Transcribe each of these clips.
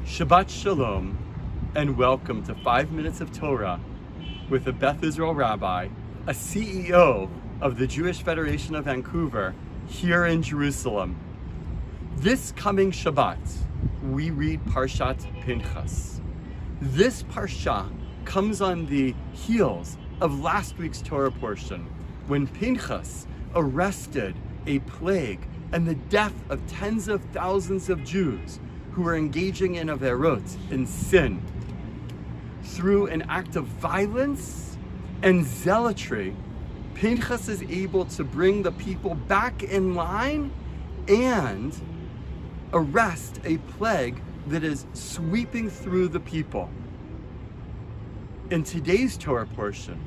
Shabbat Shalom, and welcome to 5 Minutes of Torah with a Beth Israel rabbi, a CEO of the Jewish Federation of Vancouver here in Jerusalem. This coming Shabbat, we read Parshat Pinchas. This Parsha comes on the heels of last week's Torah portion, when Pinchas arrested a plague and the death of tens of thousands of Jews who were engaging in averot, in sin. Through an act of violence and zealotry, Pinchas is able to bring the people back in line and arrest a plague that is sweeping through the people. In today's Torah portion,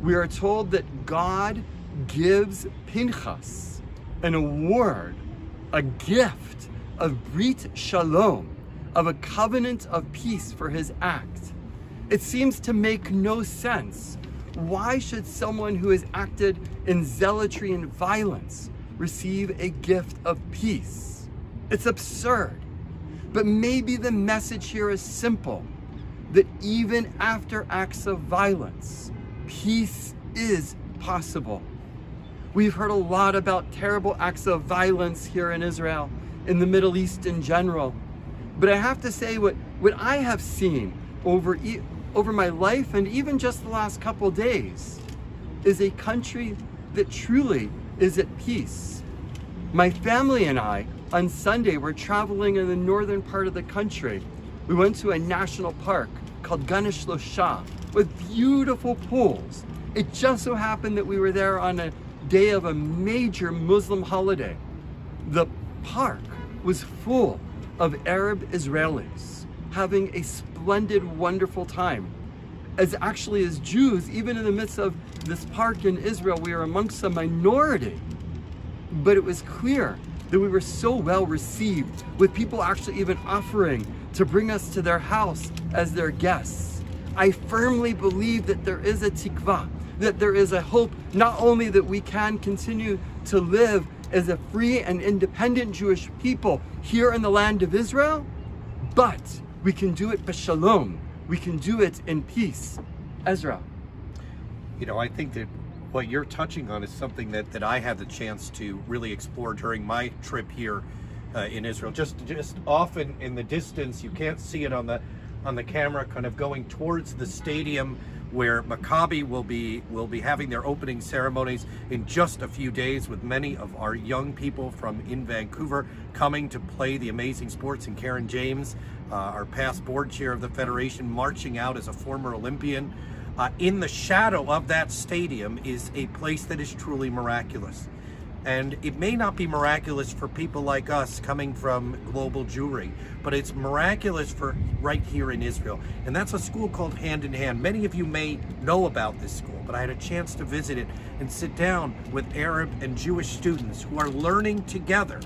we are told that God gives Pinchas an award, a gift of Brit Shalom, of a covenant of peace for his act. It seems to make no sense. Why should someone who has acted in zealotry and violence receive a gift of peace? It's absurd. But maybe the message here is simple, that even after acts of violence, peace is possible. We've heard a lot about terrible acts of violence here in Israel, in the Middle East in general. But I have to say, what I have seen over my life, and even just the last couple days, is a country that truly is at peace. My family and I, on Sunday, were traveling in the northern part of the country. We went to a national park called Ganesh Losha with beautiful pools. It just so happened that we were there on a day of a major Muslim holiday. The park was full of Arab Israelis having a splendid, wonderful time. As Jews, even in the midst of this park in Israel, we are amongst a minority. But it was clear that we were so well received, with people actually even offering to bring us to their house as their guests. I firmly believe that there is a tikvah, that there is a hope, not only that we can continue to live as a free and independent Jewish people here in the land of Israel, but we can do it b'shalom. We can do it in peace. Ezra. You know, I think that what you're touching on is something that I had the chance to really explore during my trip here in Israel. Just often in the distance, you can't see it on the camera, kind of going towards the stadium where Maccabi will be having their opening ceremonies in just a few days, with many of our young people from in Vancouver coming to play the amazing sports, and Karen James, our past board chair of the Federation, marching out as a former Olympian. In the shadow of that stadium is a place that is truly miraculous. And it may not be miraculous for people like us coming from global Jewry, but it's miraculous for right here in Israel. And that's a school called Hand in Hand. Many of you may know about this school, but I had a chance to visit it and sit down with Arab and Jewish students who are learning together,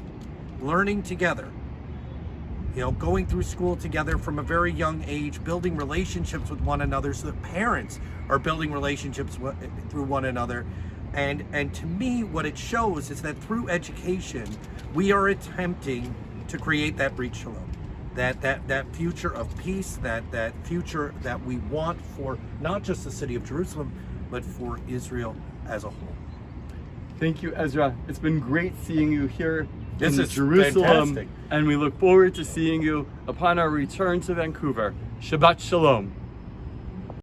you know, going through school together from a very young age, building relationships with one another, so that parents are building relationships through one another. And to me, what it shows is that through education, we are attempting to create that Brit Shalom, that future of peace, that future that we want for not just the city of Jerusalem, but for Israel as a whole. Thank you, Ezra. It's been great seeing you here This in is Jerusalem, fantastic. and we look forward to seeing you upon our return to Vancouver. Shabbat Shalom.